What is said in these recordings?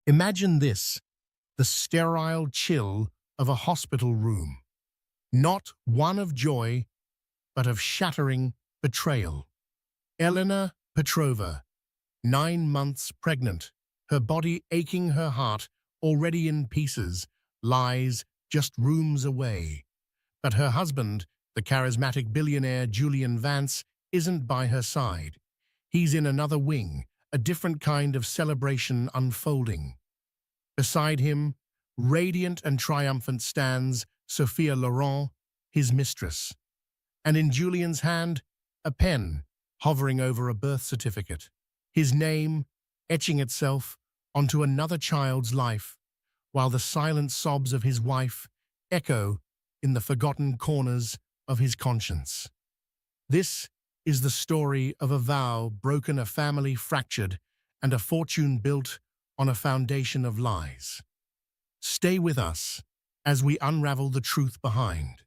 Imagine this, the sterile chill of a hospital room. Not one of joy, but of shattering betrayal. Elena Petrova, 9 months pregnant, her body aching, her heart already in pieces, lies just rooms away. But her husband, the charismatic billionaire Julian Vance, isn't by her side. He's in another wing, a different kind of celebration unfolding. Beside him, radiant and triumphant, stands Sophia Laurent, his mistress. And in Julian's hand, a pen hovering over a birth certificate. His name etching itself onto another child's life, while the silent sobs of his wife echo in the forgotten corners of his conscience. This is the story of a vow broken, a family fractured, and a fortune built on a foundation of lies. Stay with us as we unravel the truth behind.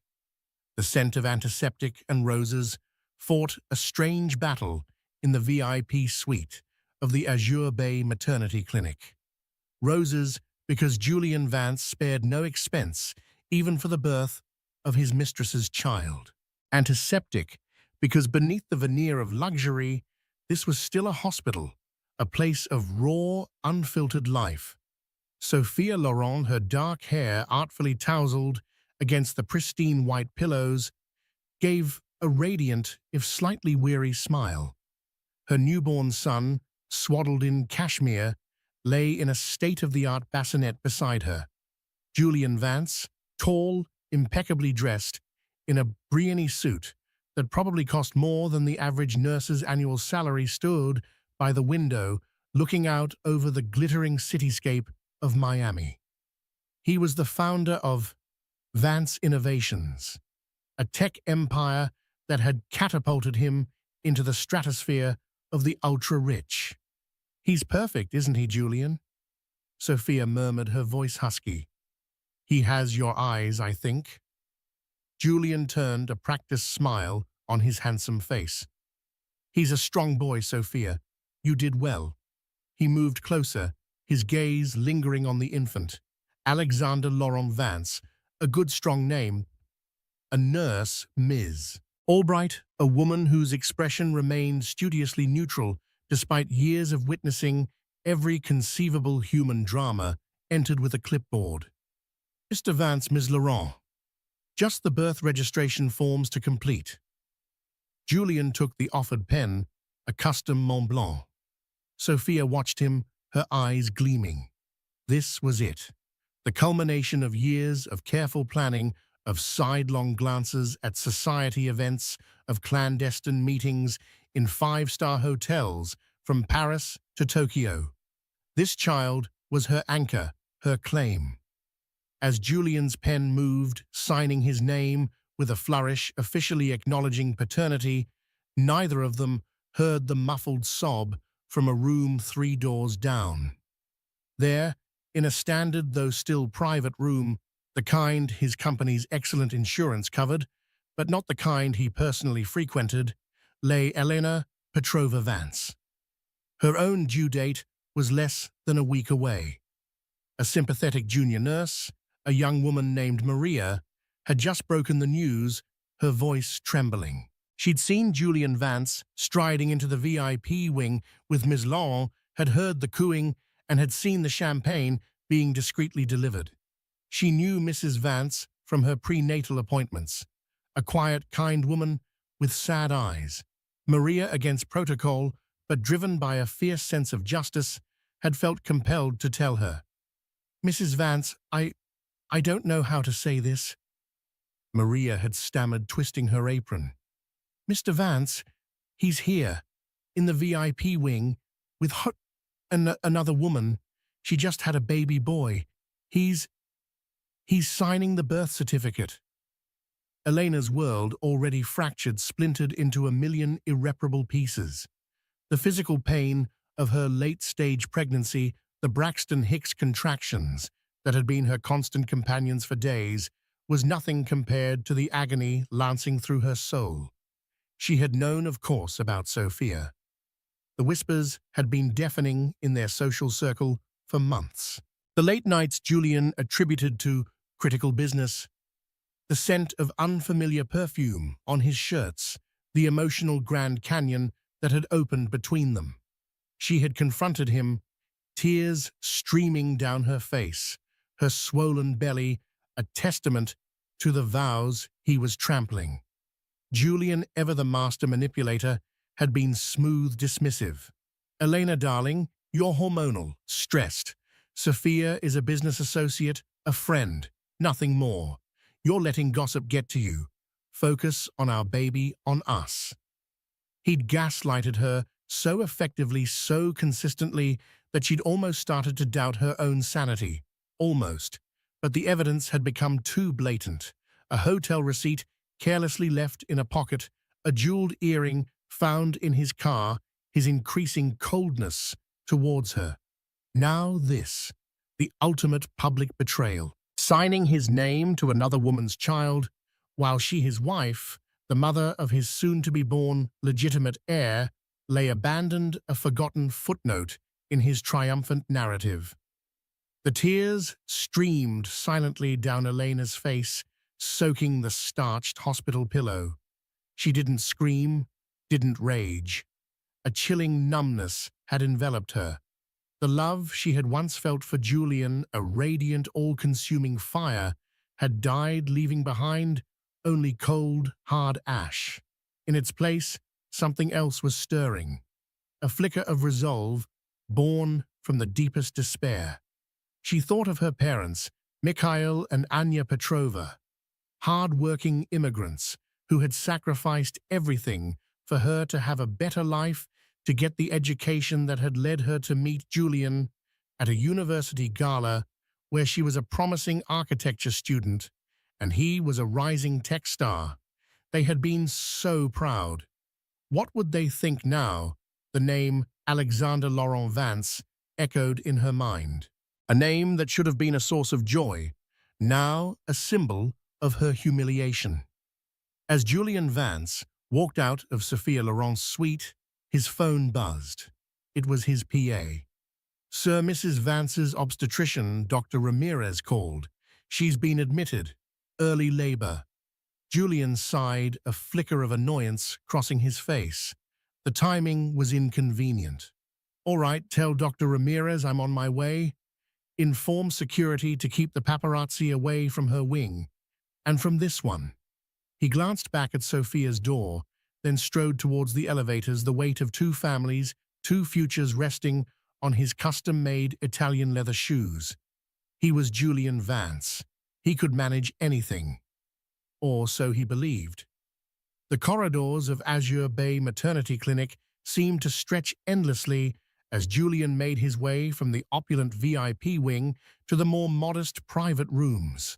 The scent of antiseptic and roses fought a strange battle in the VIP suite of the Azure Bay Maternity Clinic. Roses because Julian Vance spared no expense, even for the birth of his mistress's child. Antiseptic because beneath the veneer of luxury, this was still a hospital, a place of raw, unfiltered life. Sophia Laurent, her dark hair artfully tousled against the pristine white pillows, gave a radiant, if slightly weary, smile. Her newborn son, swaddled in cashmere, lay in a state-of-the-art bassinet beside her. Julian Vance, tall, impeccably dressed, in a Brioni suit that probably cost more than the average nurse's annual salary, stood by the window, looking out over the glittering cityscape of Miami. He was the founder of Vance Innovations, a tech empire that had catapulted him into the stratosphere of the ultra-rich. "He's perfect, isn't he, Julian?" Sophia murmured, her voice husky. "He has your eyes, I think." Julian turned a practiced smile on his handsome face. "He's a strong boy, Sophia. You did well." He moved closer, his gaze lingering on the infant. Alexander Laurent Vance, a good strong name. A nurse, Ms. Albright, a woman whose expression remained studiously neutral despite years of witnessing every conceivable human drama, entered with a clipboard. "Mr. Vance, Ms. Laurent. Just the birth registration forms to complete." Julian took the offered pen, a custom Mont Blanc. Sophia watched him, her eyes gleaming. This was it, the culmination of years of careful planning, of sidelong glances at society events, of clandestine meetings in five-star hotels from Paris to Tokyo. This child was her anchor, her claim. As Julian's pen moved, signing his name with a flourish officially acknowledging paternity, neither of them heard the muffled sob from a room 3 doors down. There, in a standard though still private room, the kind his company's excellent insurance covered, but not the kind he personally frequented, lay Elena Petrova Vance. Her own due date was less than a week away. A sympathetic junior nurse, a young woman named Maria, had just broken the news, her voice trembling. She'd seen Julian Vance striding into the VIP wing with Ms. Laurent, had heard the cooing, and had seen the champagne being discreetly delivered. She knew Mrs. Vance from her prenatal appointments, a quiet, kind woman with sad eyes. Maria, against protocol, but driven by a fierce sense of justice, had felt compelled to tell her. "Mrs. Vance, I don't know how to say this." Maria had stammered, twisting her apron. "Mr. Vance, he's here, in the VIP wing, with another woman. She just had a baby boy. He's signing the birth certificate." Elena's world, already fractured, splintered into a million irreparable pieces. The physical pain of her late-stage pregnancy, the Braxton Hicks contractions that had been her constant companions for days, was nothing compared to the agony lancing through her soul. She had known, of course, about Sophia. The whispers had been deafening in their social circle for months. The late nights Julian attributed to critical business, the scent of unfamiliar perfume on his shirts, the emotional Grand Canyon that had opened between them. She had confronted him, tears streaming down her face, her swollen belly a testament to the vows he was trampling. Julian, ever the master manipulator, had been smooth dismissive. "Elena, darling, you're hormonal, stressed. Sophia is a business associate, a friend, nothing more. You're letting gossip get to you. Focus on our baby, on us." He'd gaslighted her so effectively, so consistently, that she'd almost started to doubt her own sanity. Almost. But the evidence had become too blatant. A hotel receipt carelessly left in a pocket, a jeweled earring found in his car, his increasing coldness towards her. Now this, the ultimate public betrayal. Signing his name to another woman's child, while she, his wife, the mother of his soon-to-be-born legitimate heir, lay abandoned, a forgotten footnote in his triumphant narrative. The tears streamed silently down Elena's face, soaking the starched hospital pillow. She didn't scream, didn't rage. A chilling numbness had enveloped her. The love she had once felt for Julian, a radiant, all-consuming fire, had died, leaving behind only cold, hard ash. In its place, something else was stirring. A flicker of resolve, born from the deepest despair. She thought of her parents, Mikhail and Anya Petrova, hard-working immigrants who had sacrificed everything for her to have a better life, to get the education that had led her to meet Julian at a university gala where she was a promising architecture student and he was a rising tech star. They had been so proud. What would they think now? The name Alexander Laurent Vance echoed in her mind. A name that should have been a source of joy, now a symbol of her humiliation. As Julian Vance walked out of Sophia Laurent's suite, his phone buzzed. It was his PA. "Sir, Mrs. Vance's obstetrician, Dr. Ramirez, called. She's been admitted. Early labor." Julian sighed, a flicker of annoyance crossing his face. The timing was inconvenient. "All right, tell Dr. Ramirez I'm on my way. Inform security to keep the paparazzi away from her wing. And from this one." He glanced back at Sophia's door, then strode towards the elevators, the weight of two families, two futures resting on his custom-made Italian leather shoes. He was Julian Vance. He could manage anything. Or so he believed. The corridors of Azure Bay Maternity Clinic seemed to stretch endlessly as Julian made his way from the opulent VIP wing to the more modest private rooms.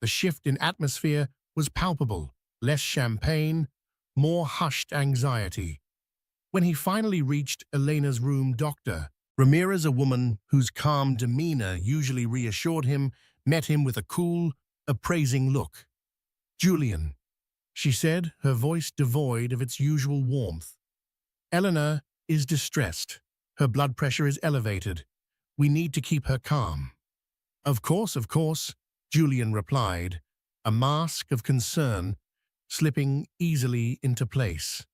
The shift in atmosphere was palpable, less champagne, more hushed anxiety. When he finally reached Elena's room, Dr. Ramirez, a woman whose calm demeanor usually reassured him, met him with a cool, appraising look. "Julian," she said, her voice devoid of its usual warmth. "Elena is distressed. Her blood pressure is elevated. We need to keep her calm." Of course," Julian replied, a mask of concern slipping easily into place.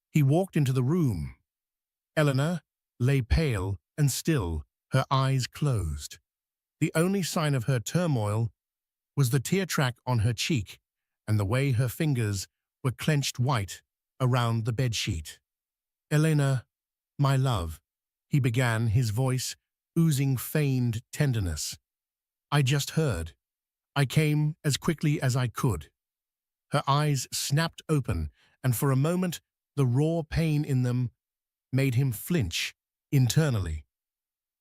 He walked into the room. Elena lay pale and still, her eyes closed. The only sign of her turmoil was the tear track on her cheek and the way her fingers were clenched white around the bedsheet. "Elena, my love," he began, his voice oozing feigned tenderness. "I just heard. I came as quickly as I could." Her eyes snapped open, and for a moment the raw pain in them made him flinch internally.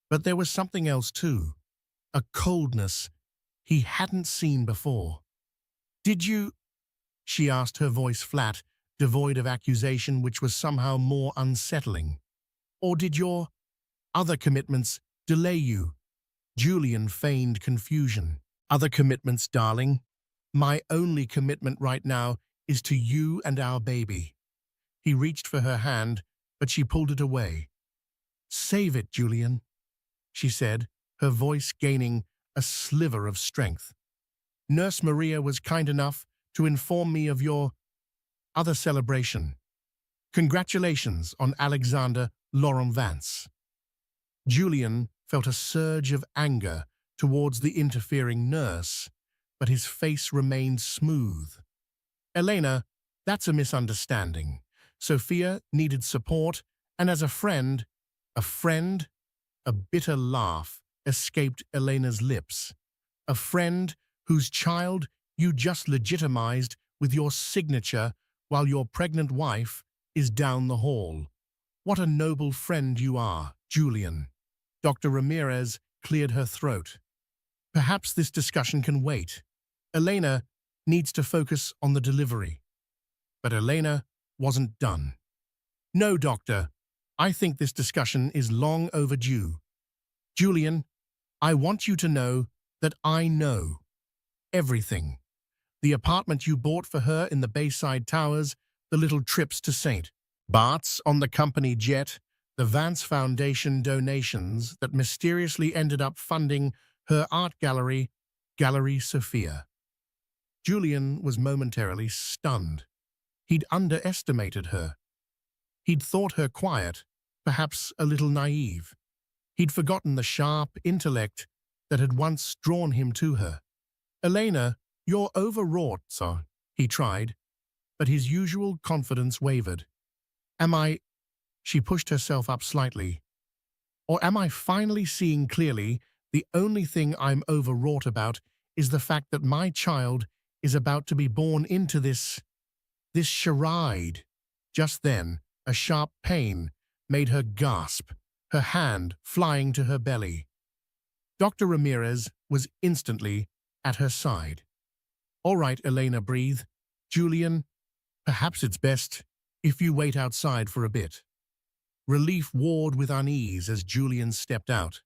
But there was something else too, a coldness he hadn't seen before. "Did you?" she asked, her voice flat, devoid of accusation, which was somehow more unsettling. "Or did your other commitments delay you?" Julian feigned confusion. "Other commitments, darling? My only commitment right now is to you and our baby." He reached for her hand, but she pulled it away. "Save it, Julian," she said, her voice gaining a sliver of strength. Nurse Maria was kind enough to inform me of your other celebration. Congratulations on Alexander Laurent Vance. Julian felt a surge of anger towards the interfering nurse, but his face remained smooth. Elena, that's a misunderstanding. Sophia needed support, and as a friend, a bitter laugh escaped Elena's lips. A friend whose child you just legitimized with your signature while your pregnant wife is down the hall. What a noble friend you are, Julian. Dr. Ramirez cleared her throat. Perhaps this discussion can wait. Elena needs to focus on the delivery. But Elena wasn't done. No, doctor. I think this discussion is long overdue. Julian, I want you to know that I know everything. The apartment you bought for her in the Bayside Towers, the little trips to St. Bart's on the company jet, the Vance Foundation donations that mysteriously ended up funding her art gallery, Gallery Sophia. Julian was momentarily stunned. He'd underestimated her. He'd thought her quiet, perhaps a little naive. He'd forgotten the sharp intellect that had once drawn him to her. Elena, you're overwrought, sir, he tried, but his usual confidence wavered. Am I... She pushed herself up slightly. Or am I finally seeing clearly the only thing I'm overwrought about is the fact that my child is about to be born into this charade? Just then, a sharp pain made her gasp, her hand flying to her belly. Dr. Ramirez was instantly at her side. All right, Elena, breathe. Julian, perhaps it's best if you wait outside for a bit. Relief warred with unease as Julian stepped out.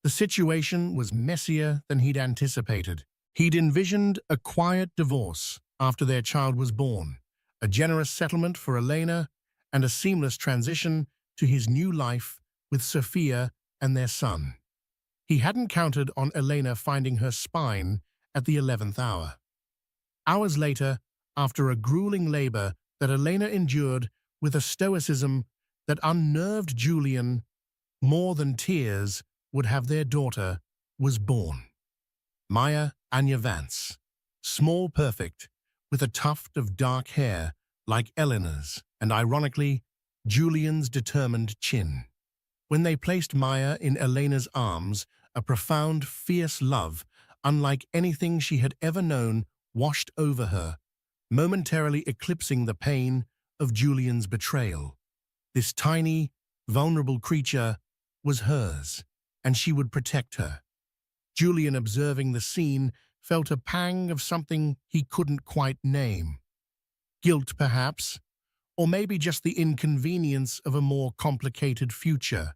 The situation was messier than he'd anticipated. He'd envisioned a quiet divorce after their child was born, a generous settlement for Elena, and a seamless transition to his new life with Sophia and their son. He hadn't counted on Elena finding her spine at the 11th hour. Hours later, after a grueling labor that Elena endured with a stoicism that unnerved Julian more than tears would have, their daughter was born. Maya Anya Vance, small, perfect, with a tuft of dark hair like Eleanor's, and ironically, Julian's determined chin. When they placed Maya in Elena's arms, a profound, fierce love, unlike anything she had ever known, washed over her, momentarily eclipsing the pain of Julian's betrayal. This tiny, vulnerable creature was hers, and she would protect her. Julian, observing the scene, felt a pang of something he couldn't quite name. Guilt, perhaps, or maybe just the inconvenience of a more complicated future.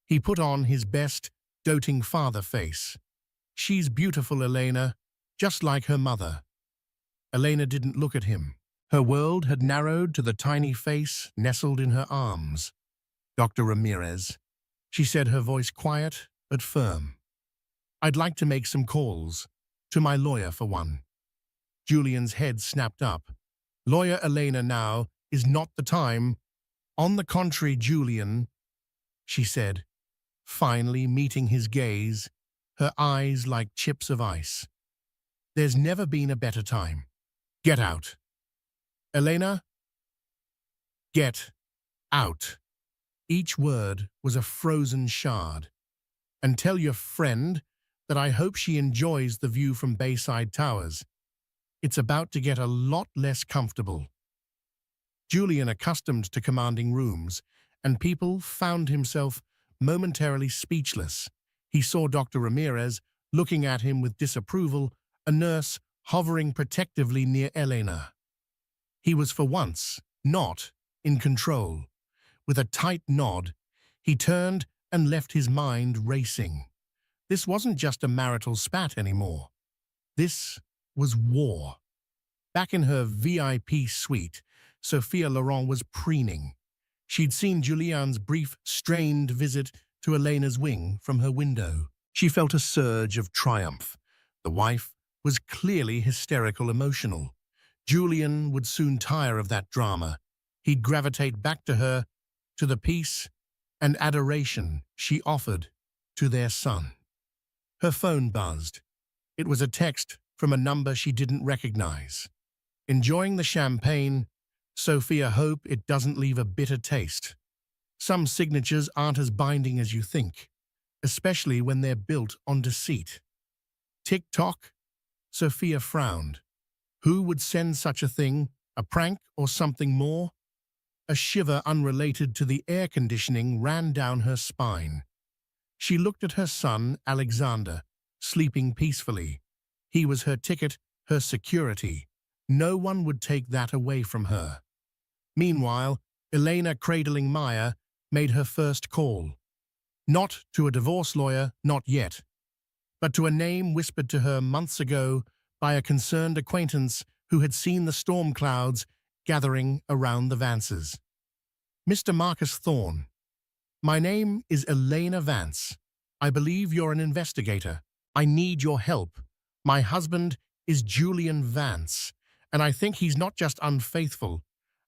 He put on his best, doting father face. She's beautiful, Elena, just like her mother. Elena didn't look at him. Her world had narrowed to the tiny face nestled in her arms. Dr. Ramirez, she said, her voice quiet but firm. I'd like to make some calls. To my lawyer, for one. Julian's head snapped up. Lawyer Elena, now is not the time. On the contrary, Julian, she said, finally meeting his gaze, her eyes like chips of ice. There's never been a better time. Get out. Elena, get out. Each word was a frozen shard. And tell your friend that I hope she enjoys the view from Bayside Towers. It's about to get a lot less comfortable. Julian, accustomed to commanding rooms and people, found himself momentarily speechless. He saw Dr. Ramirez looking at him with disapproval, a nurse hovering protectively near Elena. He was for once not in control. With a tight nod, he turned and left his mind racing. This wasn't just a marital spat anymore. This was war. Back in her VIP suite, Sophia Laurent was preening. She'd seen Julian's brief, strained visit to Elena's wing from her window. She felt a surge of triumph. The wife was clearly hysterical emotional. Julian would soon tire of that drama. He'd gravitate back to her, to the peace and adoration she offered to their son. Her phone buzzed. It was a text from a number she didn't recognize. Enjoying the champagne, Sophia, hope it doesn't leave a bitter taste. Some signatures aren't as binding as you think, especially when they're built on deceit. Tick-tock? Sophia frowned. Who would send such a thing? A prank or something more? A shiver unrelated to the air conditioning ran down her spine. She looked at her son, Alexander, sleeping peacefully. He was her ticket, her security. No one would take that away from her. Meanwhile, Elena, cradling Maya, made her first call. Not to a divorce lawyer, not yet, but to a name whispered to her months ago by a concerned acquaintance who had seen the storm clouds gathering around the Vances. Mr. Marcus Thorne. My name is Elena Vance. I believe you're an investigator. I need your help. My husband is Julian Vance, and I think he's not just unfaithful.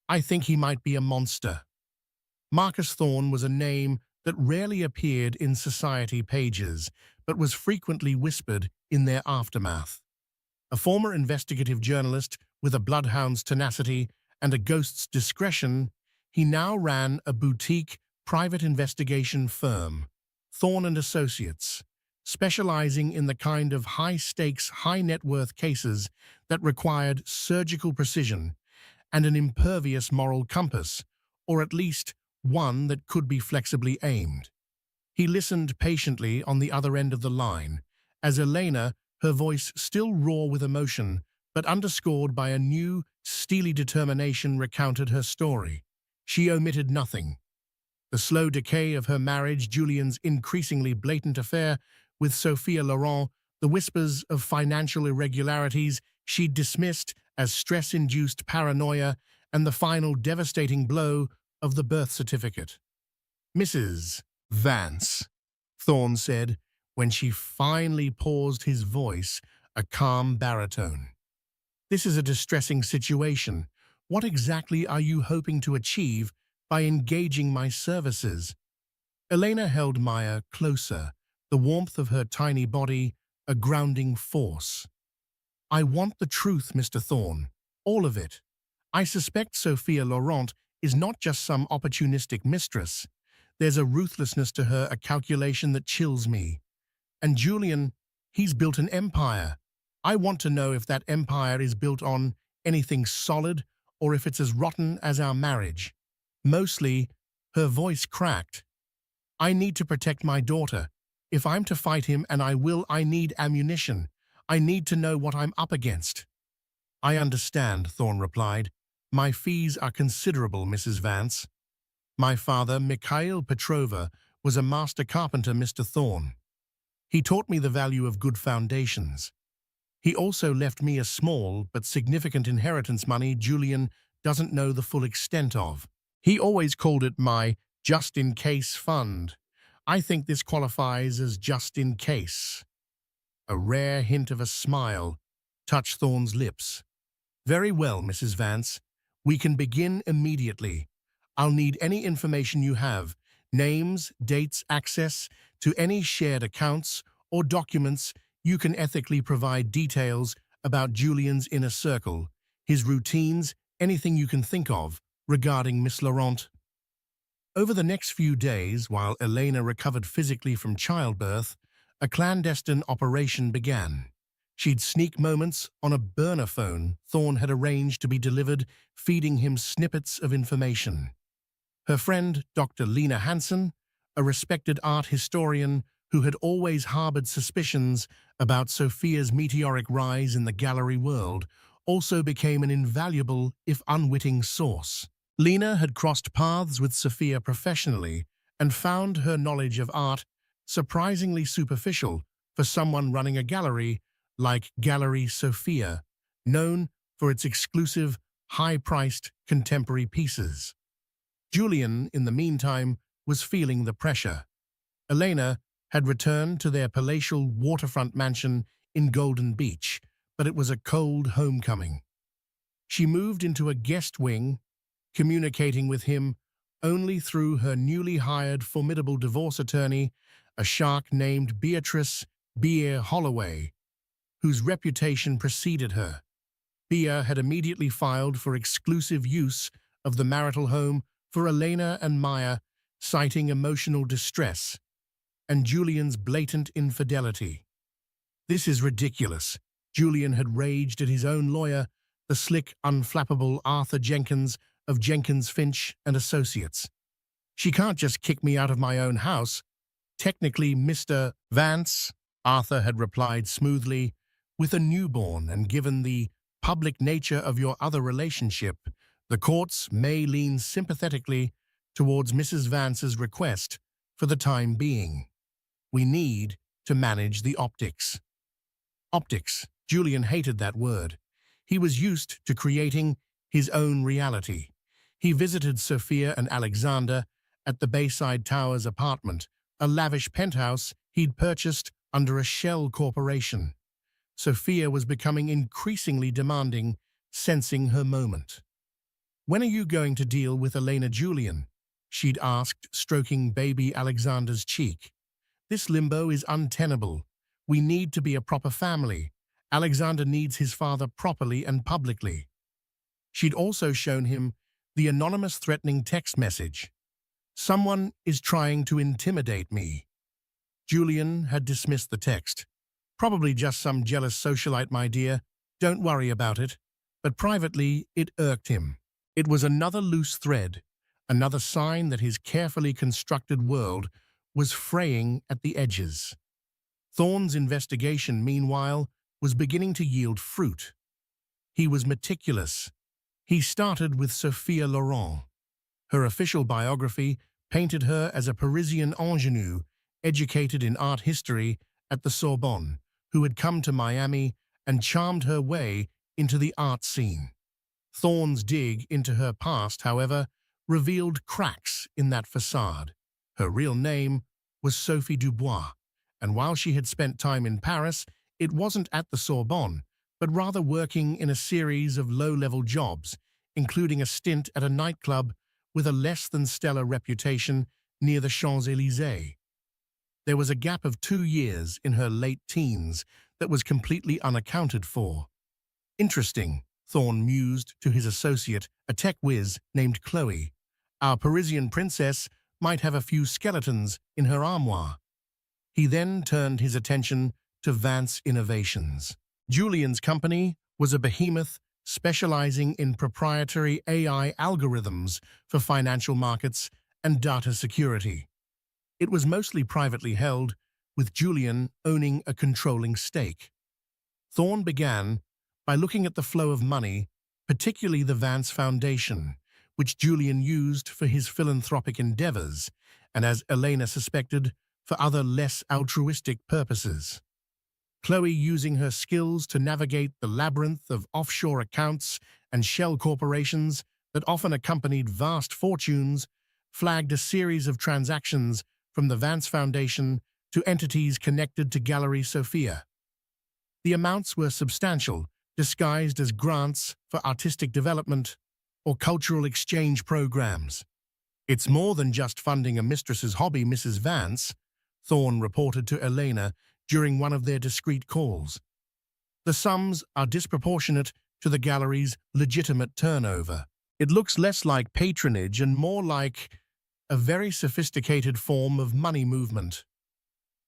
I think he might be a monster. Marcus Thorne was a name that rarely appeared in society pages, but was frequently whispered in their aftermath. A former investigative journalist with a bloodhound's tenacity and a ghost's discretion, he now ran a boutique private investigation firm, Thorne and Associates, specializing in the kind of high-stakes, high-net-worth cases that required surgical precision and an impervious moral compass, or at least one that could be flexibly aimed. He listened patiently on the other end of the line, as Elena, her voice still raw with emotion, but underscored by a new, steely determination, recounted her story. She omitted nothing. The slow decay of her marriage, Julian's increasingly blatant affair with Sophia Laurent, the whispers of financial irregularities she'd dismissed as stress-induced paranoia, and the final devastating blow of the birth certificate. Mrs. Vance, Thorne said, when she finally paused, his voice a calm baritone. This is a distressing situation. What exactly are you hoping to achieve by engaging my services? Elena held Maya closer, the warmth of her tiny body a grounding force. I want the truth, Mr. Thorne, all of it. I suspect Sophia Laurent is not just some opportunistic mistress. There's a ruthlessness to her, a calculation that chills me. And Julian, he's built an empire. I want to know if that empire is built on anything solid or if it's as rotten as our marriage. Mostly, her voice cracked. I need to protect my daughter. If I'm to fight him, and I will, I need ammunition. I need to know what I'm up against. I understand, Thorne replied. My fees are considerable, Mrs. Vance. My father, Mikhail Petrova, was a master carpenter, Mr. Thorne. He taught me the value of good foundations. He also left me a small but significant inheritance money Julian doesn't know the full extent of. He always called it my just-in-case fund. I think this qualifies as just in case. A rare hint of a smile touched Thorne's lips. Very well, Mrs. Vance. We can begin immediately. I'll need any information you have, names, dates, access to any shared accounts or documents. You can ethically provide details about Julian's inner circle, his routines, anything you can think of regarding Miss Laurent. Over the next few days, while Elena recovered physically from childbirth, a clandestine operation began. She'd sneak moments on a burner phone Thorne had arranged to be delivered, feeding him snippets of information. Her friend, Dr. Lena Hansen, a respected art historian who had always harbored suspicions about Sophia's meteoric rise in the gallery world, also became an invaluable, if unwitting, source. Lena had crossed paths with Sophia professionally and found her knowledge of art surprisingly superficial for someone running a gallery like Gallery Sophia, known for its exclusive, high-priced contemporary pieces. Julian, in the meantime, was feeling the pressure. Elena, had returned to their palatial waterfront mansion in Golden Beach, but it was a cold homecoming. She moved into a guest wing, communicating with him only through her newly hired formidable divorce attorney, a shark named Beatrice Beer Holloway, whose reputation preceded her. Beer had immediately filed for exclusive use of the marital home for Elena and Maya, citing emotional distress and Julian's blatant infidelity. "This is ridiculous," Julian had raged at his own lawyer, the slick, unflappable Arthur Jenkins of Jenkins Finch and Associates. "She can't just kick me out of my own house." "Technically, Mr. Vance," Arthur had replied smoothly, "with a newborn and given the public nature of your other relationship, the courts may lean sympathetically towards Mrs. Vance's request for the time being. We need to manage the optics." Optics. Julian hated that word. He was used to creating his own reality. He visited Sophia and Alexander at the Bayside Towers apartment, a lavish penthouse he'd purchased under a shell corporation. Sophia was becoming increasingly demanding, sensing her moment. "When are you going to deal with Elena Julian?" she'd asked, stroking baby Alexander's cheek. "This limbo is untenable. We need to be a proper family. Alexander needs his father properly and publicly." She'd also shown him the anonymous threatening text message. "Someone is trying to intimidate me." Julian had dismissed the text. "Probably just some jealous socialite, my dear. Don't worry about it." But privately, it irked him. It was another loose thread, another sign that his carefully constructed world was fraying at the edges. Thorne's investigation, meanwhile, was beginning to yield fruit. He was meticulous. He started with Sophia Laurent. Her official biography painted her as a Parisian ingenue, educated in art history at the Sorbonne, who had come to Miami and charmed her way into the art scene. Thorne's dig into her past, however, revealed cracks in that facade. Her real name was Sophie Dubois, and while she had spent time in Paris, it wasn't at the Sorbonne, but rather working in a series of low-level jobs, including a stint at a nightclub with a less-than-stellar reputation near the Champs-Élysées. There was a gap of 2 years in her late teens that was completely unaccounted for. "Interesting," Thorne mused to his associate, a tech whiz named Chloe. "Our Parisian princess might have a few skeletons in her armoire." He then turned his attention to Vance Innovations. Julian's company was a behemoth specializing in proprietary AI algorithms for financial markets and data security. It was mostly privately held, with Julian owning a controlling stake. Thorne began by looking at the flow of money, particularly the Vance Foundation, which Julian used for his philanthropic endeavors, and as Elena suspected, for other less altruistic purposes. Chloe, using her skills to navigate the labyrinth of offshore accounts and shell corporations that often accompanied vast fortunes, flagged a series of transactions from the Vance Foundation to entities connected to Gallery Sophia. The amounts were substantial, disguised as grants for artistic development or cultural exchange programs. "It's more than just funding a mistress's hobby, Mrs. Vance," Thorne reported to Elena during one of their discreet calls. "The sums are disproportionate to the gallery's legitimate turnover. It looks less like patronage and more like a very sophisticated form of money movement."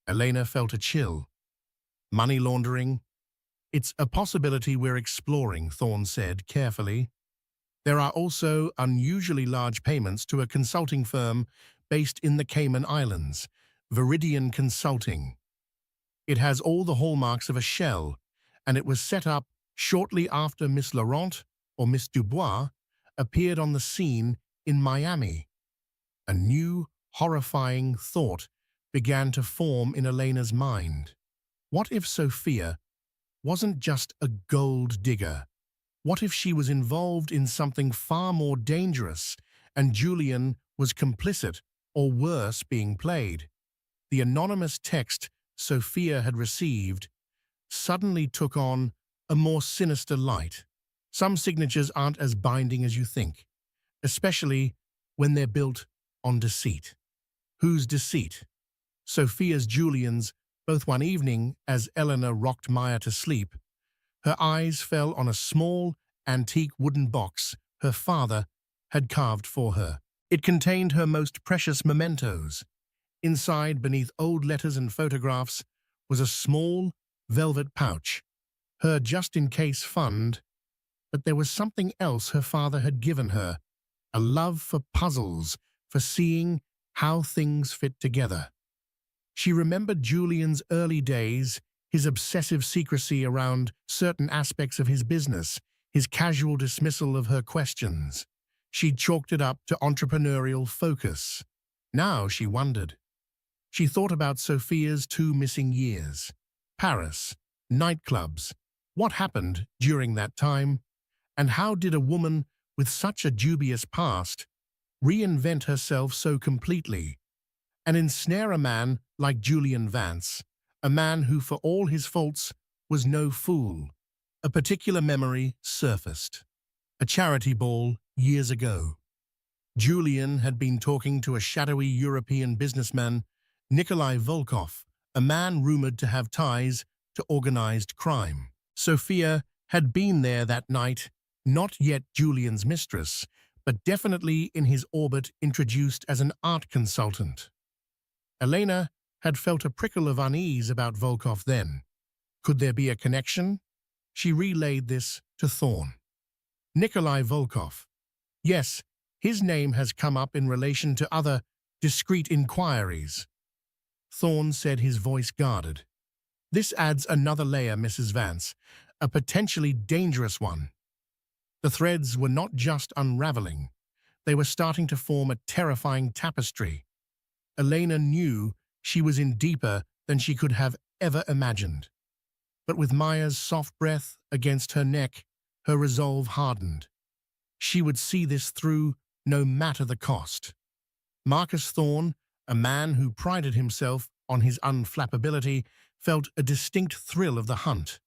Elena felt a chill. "Money laundering? It's a possibility we're exploring," Thorne said carefully. "There are also unusually large payments to a consulting firm based in the Cayman Islands, Viridian Consulting. It has all the hallmarks of a shell, and it was set up shortly after Miss Laurent, or Miss Dubois, appeared on the scene in Miami." A new, horrifying thought began to form in Elena's mind. What if Sophia wasn't just a gold digger? What if she was involved in something far more dangerous and Julian was complicit, or worse, being played? the anonymous text Sophia had received suddenly took on a more sinister light. Some signatures aren't as binding as you think, especially when they're built on deceit. Whose deceit? Sophia's, Julian's. Both one evening, as Eleanor rocked Maya to sleep, her eyes fell on a small, antique wooden box her father had carved for her. It contained her most precious mementos. Inside, beneath old letters and photographs, was a small, velvet pouch, her just-in-case fund. But there was something else her father had given her, a love for puzzles, for seeing how things fit together. She remembered Julian's early days, his obsessive secrecy around certain aspects of his business, his casual dismissal of her questions. She'd chalked it up to entrepreneurial focus. Now she wondered. She thought about Sophia's 2 missing years. Paris, nightclubs. What happened during that time? And how did a woman with such a dubious past reinvent herself so completely and ensnare a man like Julian Vance, a man who, for all his faults, was no fool? A particular memory surfaced. A charity ball years ago. Julian had been talking to a shadowy European businessman, Nikolai Volkov, a man rumored to have ties to organized crime. Sophia had been there that night, not yet Julian's mistress, but definitely in his orbit, introduced as an art consultant. Elena had felt a prickle of unease about Volkov then. Could there be a connection? She relayed this to Thorne. Nikolai Volkov. Yes, his name has come up in relation to other discreet inquiries. Thorne said, his voice guarded. This adds another layer, Mrs. Vance, a potentially dangerous one. The threads were not just unraveling. They were starting to form a terrifying tapestry. Elena knew she was in deeper than she could have ever imagined. But with Maya's soft breath against her neck, her resolve hardened. She would see this through, no matter the cost. Marcus Thorne, a man who prided himself on his unflappability, felt a distinct thrill of the hunt.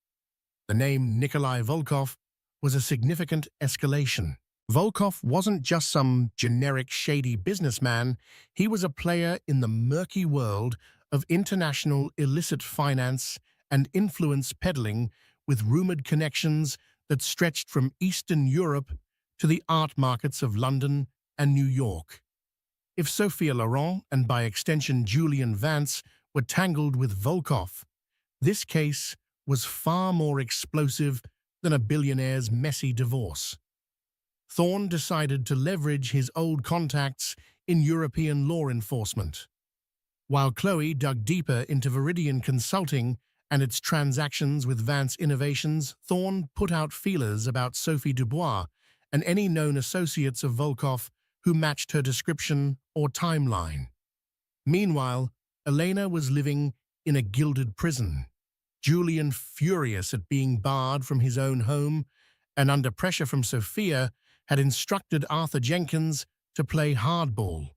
The name Nikolai Volkov was a significant escalation. Volkov wasn't just some generic shady businessman, he was a player in the murky world of international illicit finance and influence peddling, with rumored connections that stretched from Eastern Europe to the art markets of London and New York. If Sophia Laurent, and by extension Julian Vance, were tangled with Volkov, this case was far more explosive than a billionaire's messy divorce. Thorne decided to leverage his old contacts in European law enforcement. While Chloe dug deeper into Viridian Consulting and its transactions with Vance Innovations, Thorne put out feelers about Sophie Dubois and any known associates of Volkov who matched her description or timeline. Meanwhile, Elena was living in a gilded prison. Julian, furious at being barred from his own home and under pressure from Sophia, had instructed Arthur Jenkins to play hardball.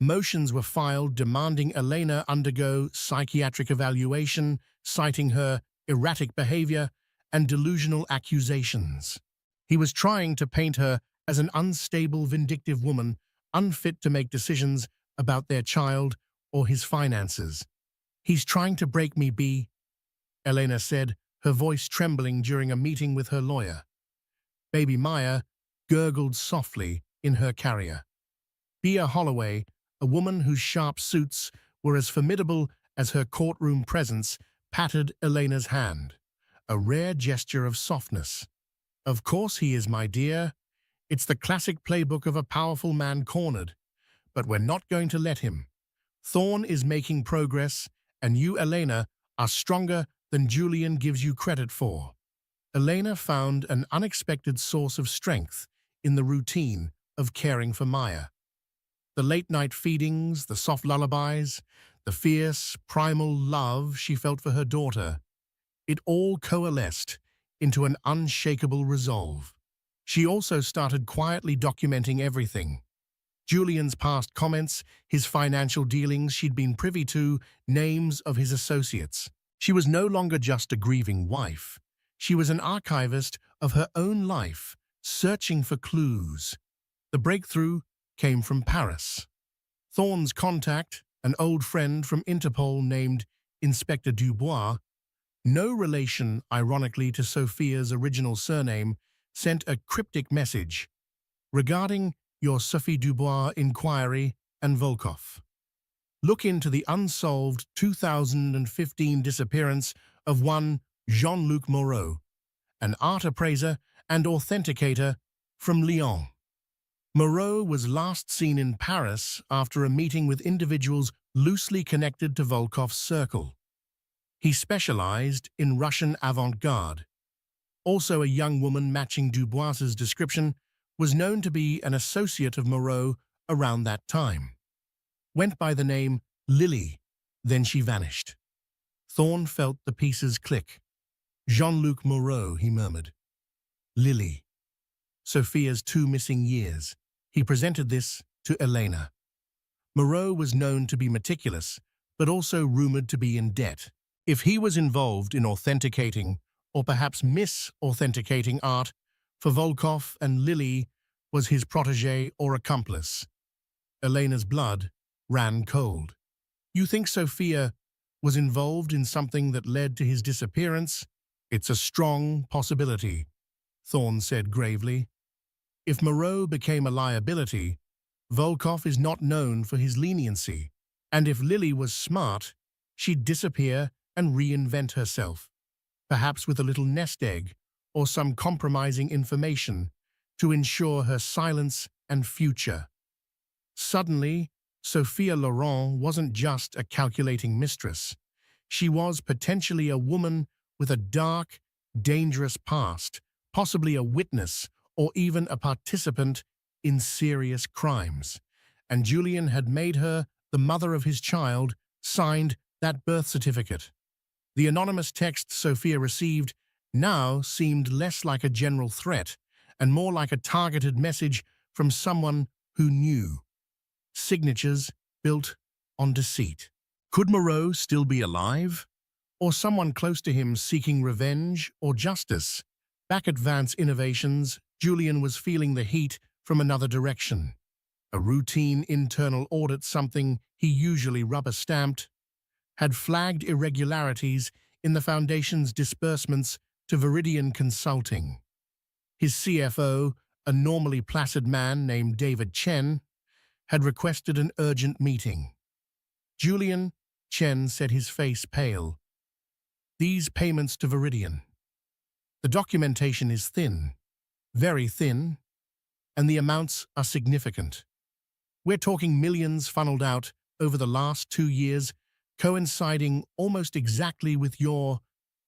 Motions were filed demanding Elena undergo psychiatric evaluation, citing her erratic behavior and delusional accusations. He was trying to paint her as an unstable, vindictive woman, unfit to make decisions about their child or his finances. "He's trying to break me, B," Elena said, her voice trembling during a meeting with her lawyer. Baby Maya gurgled softly in her carrier. Bea Holloway, a woman whose sharp suits were as formidable as her courtroom presence, patted Elena's hand, a rare gesture of softness. "Of course he is, my dear. It's the classic playbook of a powerful man cornered. But we're not going to let him. Thorne is making progress, and you, Elena, are stronger than Julian gives you credit for." Elena found an unexpected source of strength in the routine of caring for Maya. The late-night feedings, the soft lullabies, the fierce, primal love she felt for her daughter, it all coalesced into an unshakable resolve. She also started quietly documenting everything. Julian's past comments, his financial dealings she'd been privy to, names of his associates. She was no longer just a grieving wife. She was an archivist of her own life, searching for clues. The breakthrough came from Paris. Thorne's contact, an old friend from Interpol named Inspector Dubois, no relation, ironically, to Sophia's original surname, sent a cryptic message regarding your Sophie Dubois inquiry and Volkov. Look into the unsolved 2015 disappearance of one Jean-Luc Moreau, an art appraiser and authenticator from Lyon. Moreau was last seen in Paris after a meeting with individuals loosely connected to Volkov's circle. He specialized in Russian avant-garde. Also, a young woman matching Dubois's description was known to be an associate of Moreau around that time. Went by the name Lily, then she vanished. Thorne felt the pieces click. Jean-Luc Moreau, he murmured. Lily. Sophia's 2 missing years. He presented this to Elena. Moreau was known to be meticulous, but also rumored to be in debt. If he was involved in authenticating, or perhaps mis-authenticating art for Volkov, and Lily was his protégé or accomplice. Elena's blood ran cold. You think Sophia was involved in something that led to his disappearance? It's a strong possibility, Thorne said gravely. If Moreau became a liability, Volkov is not known for his leniency, and if Lily was smart, she'd disappear and reinvent herself, perhaps with a little nest egg or some compromising information to ensure her silence and future. Suddenly, Sophia Laurent wasn't just a calculating mistress. She was potentially a woman with a dark, dangerous past, possibly a witness or even a participant in serious crimes. And Julian had made her the mother of his child, signed that birth certificate. The anonymous text Sophia received now seemed less like a general threat and more like a targeted message from someone who knew. Signatures built on deceit. Could Moreau still be alive? Or someone close to him seeking revenge or justice? Back at Vance Innovations, Julian was feeling the heat from another direction. A routine internal audit, something he usually rubber-stamped, had flagged irregularities in the Foundation's disbursements to Viridian Consulting. His CFO, a normally placid man named David Chen, had requested an urgent meeting. Julian, Chen said, his face pale. These payments to Viridian. The documentation is thin, very thin, and the amounts are significant. We're talking millions funneled out over the last 2 years, coinciding almost exactly with your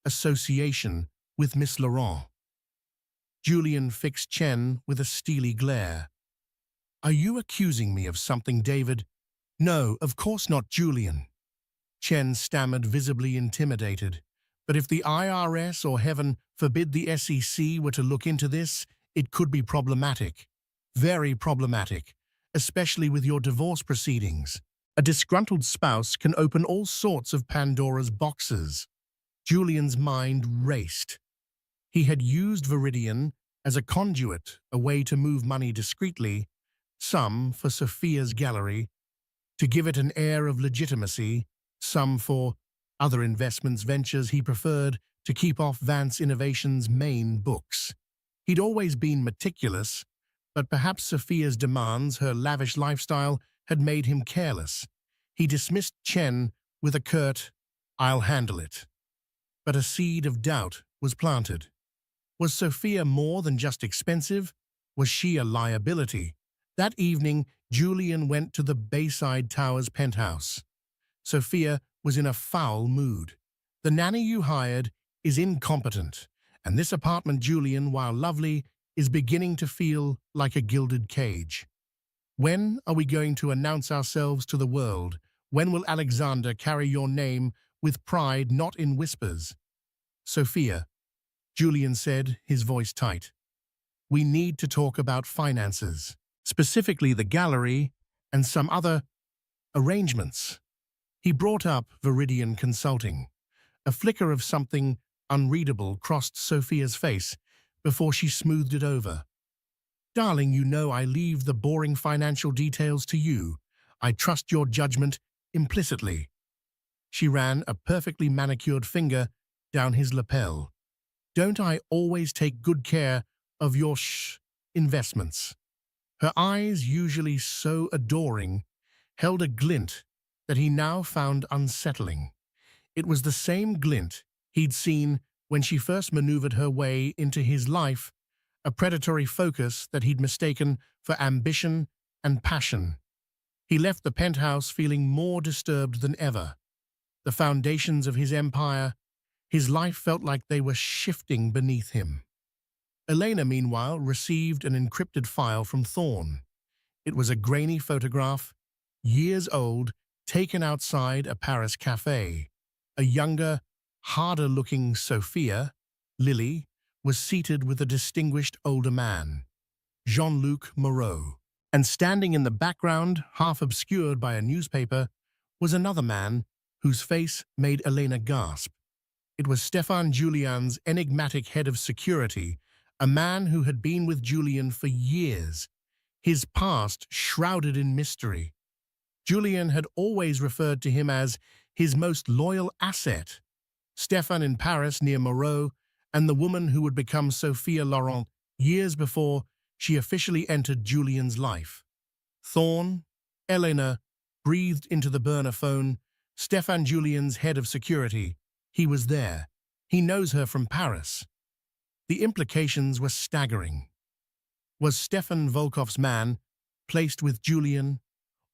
association with Miss Laurent. Julian fixed Chen with a steely glare. Are you accusing me of something, David? No, of course not, Julian. Chen stammered, visibly intimidated. But if the IRS, or heaven forbid the SEC, were to look into this, it could be problematic. Very problematic, especially with your divorce proceedings. A disgruntled spouse can open all sorts of Pandora's boxes. Julian's mind raced. He had used Viridian as a conduit, a way to move money discreetly, some for Sophia's gallery, to give it an air of legitimacy, some for other investments ventures he preferred to keep off Vance Innovations' main books. He'd always been meticulous, but perhaps Sophia's demands, her lavish lifestyle, had made him careless. He dismissed Chen with a curt, "I'll handle it." But a seed of doubt was planted. Was Sophia more than just expensive? Was she a liability? That evening, Julian went to the Bayside Towers penthouse. Sophia was in a foul mood. The nanny you hired is incompetent, and this apartment, Julian, while lovely, is beginning to feel like a gilded cage. When are we going to announce ourselves to the world? When will Alexander carry your name with pride, not in whispers? Sophia, Julian said, his voice tight. We need to talk about finances. specifically the gallery and some other arrangements. He brought up Viridian Consulting. A flicker of something unreadable crossed Sophia's face before she smoothed it over. Darling, you know I leave the boring financial details to you. I trust your judgment implicitly. She ran a perfectly manicured finger down his lapel. Don't I always take good care of your investments? Her eyes, usually so adoring, held a glint that he now found unsettling. It was the same glint he'd seen when she first maneuvered her way into his life, a predatory focus that he'd mistaken for ambition and passion. He left the penthouse feeling more disturbed than ever. The foundations of his empire, his life felt like they were shifting beneath him. Elena, meanwhile, received an encrypted file from Thorne. It was a grainy photograph, years old, taken outside a Paris cafe. A younger, harder-looking Sophia, Lily, was seated with a distinguished older man, Jean-Luc Moreau. And standing in the background, half obscured by a newspaper, was another man whose face made Elena gasp. It was Stéphane Julien's enigmatic head of security, a man who had been with Julien for years, his past shrouded in mystery. Julien had always referred to him as his most loyal asset. Stéphane in Paris near Moreau, and the woman who would become Sophia Laurent years before she officially entered Julien's life. Thorne, Elena, breathed into the burner phone. Stéphane, Julien's head of security. He was there. He knows her from Paris. The implications were staggering. Was Stefan Volkov's man placed with Julien,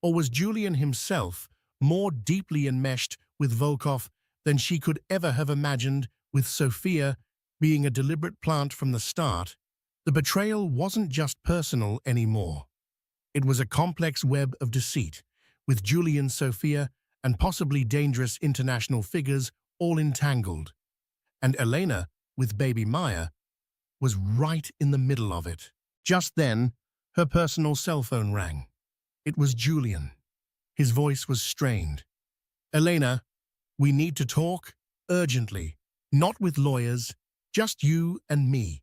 or was Julien himself more deeply enmeshed with Volkov than she could ever have imagined, with Sophia being a deliberate plant from the start? The betrayal wasn't just personal anymore. It was a complex web of deceit, with Julien, Sophia, and possibly dangerous international figures all entangled. And Elena, with baby Maya, was right in the middle of it. Just then, her personal cell phone rang. It was Julien. His voice was strained. Elena, we need to talk urgently, not with lawyers, just you and me.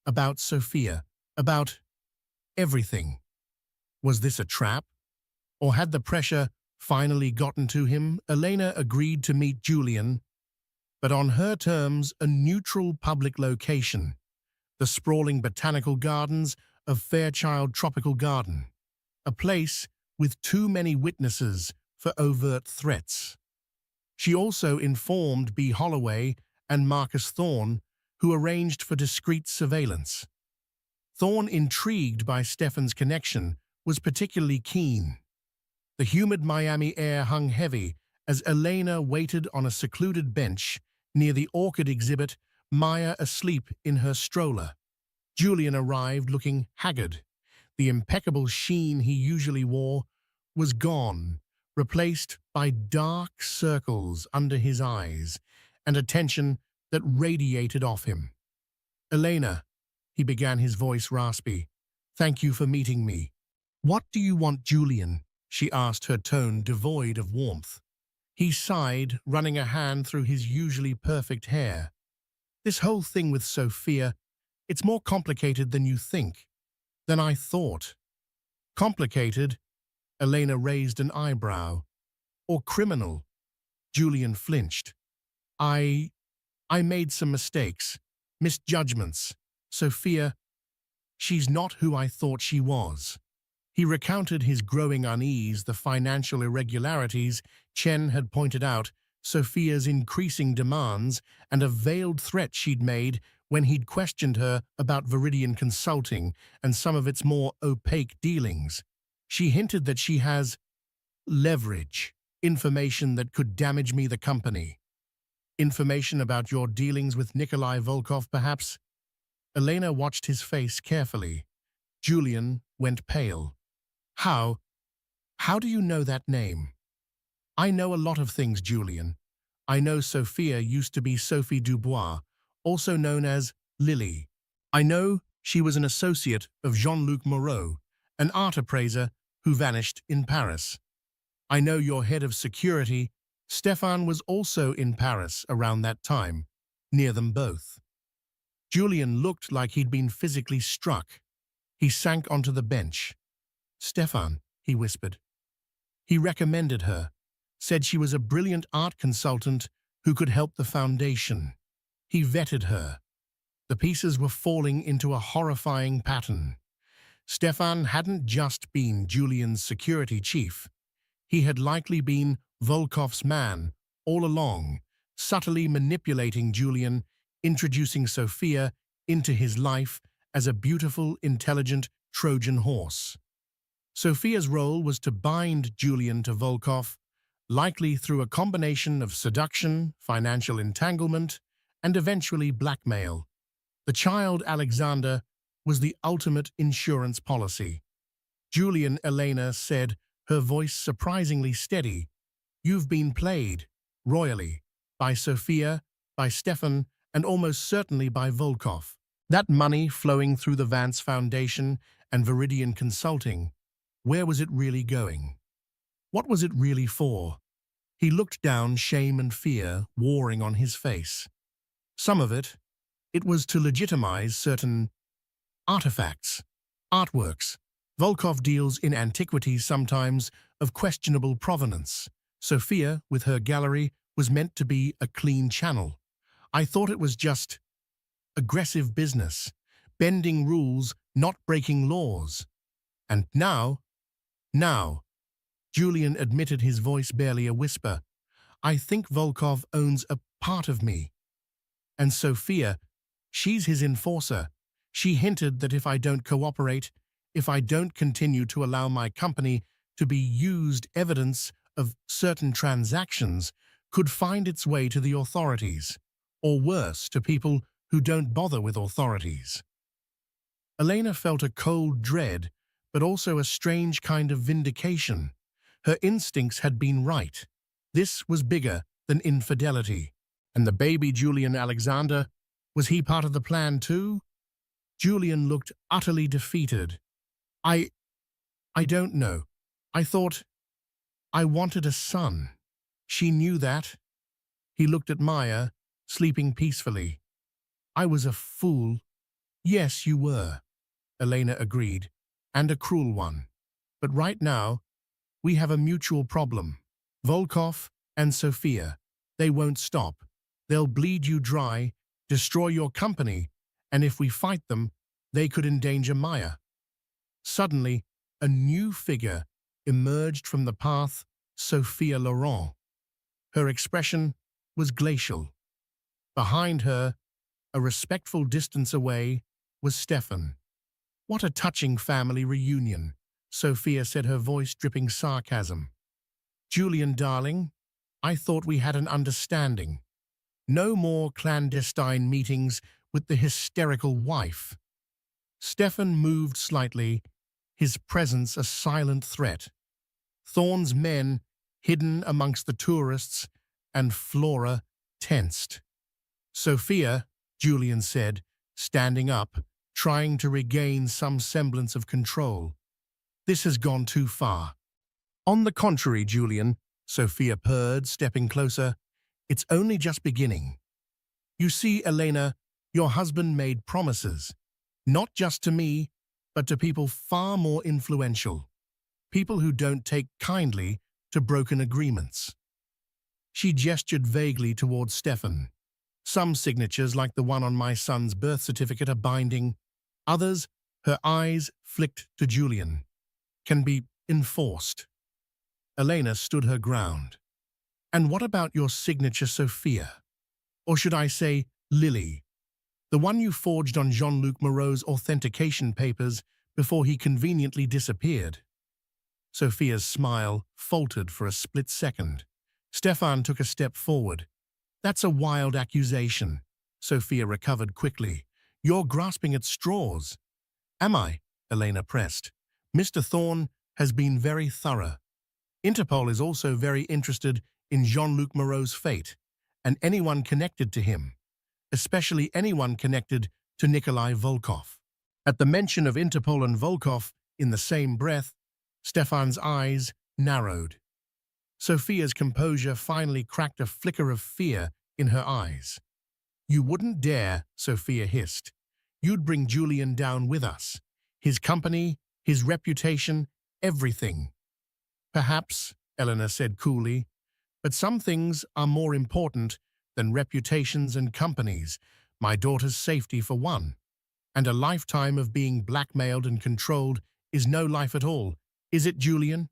About Sophia, about everything. Was this a trap? Or had the pressure finally gotten to him? Elena agreed to meet Julien, but on her terms, a neutral public location, the sprawling botanical gardens of Fairchild Tropical Garden, a place with too many witnesses for overt threats. She also informed B. Holloway and Marcus Thorne, who arranged for discreet surveillance. Thorne, intrigued by Stefan's connection, was particularly keen. The humid Miami air hung heavy as Elena waited on a secluded bench near the orchid exhibit, Maya asleep in her stroller. Julien arrived looking haggard. The impeccable sheen he usually wore was gone, replaced by dark circles under his eyes and a tension that radiated off him. Elena, he began, his voice raspy, thank you for meeting me. What do you want, Julien? She asked, her tone devoid of warmth. He sighed, running a hand through his usually perfect hair. This whole thing with Sophia, it's more complicated than you think, than I thought. Complicated? Elena raised an eyebrow. Or criminal? Julien flinched. I made some mistakes, misjudgments. Sophia, she's not who I thought she was. He recounted his growing unease, the financial irregularities Chen had pointed out, Sophia's increasing demands, and a veiled threat she'd made when he'd questioned her about Viridian Consulting and some of its more opaque dealings. She hinted that she has leverage, information that could damage me, the company. Information about your dealings with Nikolai Volkov, perhaps? Elena watched his face carefully. Julien went pale. How do you know that name? I know a lot of things, Julien. I know Sophia used to be Sophie Dubois, also known as Lily. I know she was an associate of Jean-Luc Moreau, an art appraiser who vanished in Paris. I know your head of security, Stefan, was also in Paris around that time, near them both. Julian looked like he'd been physically struck. He sank onto the bench. Stefan, he whispered. He recommended her, said she was a brilliant art consultant who could help the foundation. He vetted her. The pieces were falling into a horrifying pattern. Stefan hadn't just been Julian's security chief. He had likely been Volkov's man all along, subtly manipulating Julian, introducing Sophia into his life as a beautiful, intelligent Trojan horse. Sophia's role was to bind Julian to Volkov, likely through a combination of seduction, financial entanglement, and eventually blackmail. The child Alexander was the ultimate insurance policy. Julian, Elena said, her voice surprisingly steady. You've been played, royally, by Sophia, by Stefan, and almost certainly by Volkov. That money flowing through the Vance Foundation and Viridian Consulting, where was it really going? What was it really for? He looked down, shame and fear warring on his face. Some of it was to legitimize certain artifacts, artworks. Volkov deals in antiquities sometimes of questionable provenance. Sophia, with her gallery, was meant to be a clean channel. I thought it was just aggressive business, bending rules, not breaking laws. And now, Julian admitted, his voice barely a whisper, I think Volkov owns a part of me. And Sophia, she's his enforcer. She hinted that if I don't cooperate, if I don't continue to allow my company to be used, evidence of certain transactions could find its way to the authorities, or worse, to people who don't bother with authorities. Elena felt a cold dread, but also a strange kind of vindication. Her instincts had been right. This was bigger than infidelity. And the baby Julian Alexander, was he part of the plan too? Julian looked utterly defeated. I don't know. I thought I wanted a son. She knew that. He looked at Maya, sleeping peacefully. I was a fool. Yes, you were, Elena agreed, and a cruel one. But right now, we have a mutual problem. Volkov and Sophia. They won't stop. They'll bleed you dry, destroy your company, and if we fight them, they could endanger Maya. Suddenly, a new figure emerged from the path, Sophia Laurent. Her expression was glacial. Behind her, a respectful distance away, was Stefan. What a touching family reunion, Sophia said, her voice dripping sarcasm. Julian, darling, I thought we had an understanding. No more clandestine meetings with the hysterical wife. Stefan moved slightly, his presence a silent threat. Thorne's men, hidden amongst the tourists, and Flora tensed. Sophia, Julian said, standing up, trying to regain some semblance of control. This has gone too far. On the contrary, Julian, Sophia purred, stepping closer, it's only just beginning. You see, Elena, your husband made promises, not just to me, but to people far more influential, people who don't take kindly to broken agreements. She gestured vaguely towards Stefan. Some signatures, like the one on my son's birth certificate, are binding. Others, her eyes flicked to Julian, can be enforced. Elena stood her ground. And what about your signature, Sophia? Or should I say, Lily? The one you forged on Jean-Luc Moreau's authentication papers before he conveniently disappeared. Sophia's smile faltered for a split second. Stefan took a step forward. That's a wild accusation. Sophia recovered quickly. You're grasping at straws. Am I? Elena pressed. Mr. Thorne has been very thorough. Interpol is also very interested in Jean-Luc Moreau's fate, and anyone connected to him, especially anyone connected to Nikolai Volkov. At the mention of Interpol and Volkov In the same breath, Stefan's eyes narrowed. Sophia's composure finally cracked a flicker of fear in her eyes. "You wouldn't dare," Sophia hissed. "You'd bring Julian down with us. His company, his reputation, everything." "Perhaps," Eleanor said coolly, "but some things are more important than reputations and companies. My daughter's safety for one. And a lifetime of being blackmailed and controlled is no life at all. Is it, Julian?"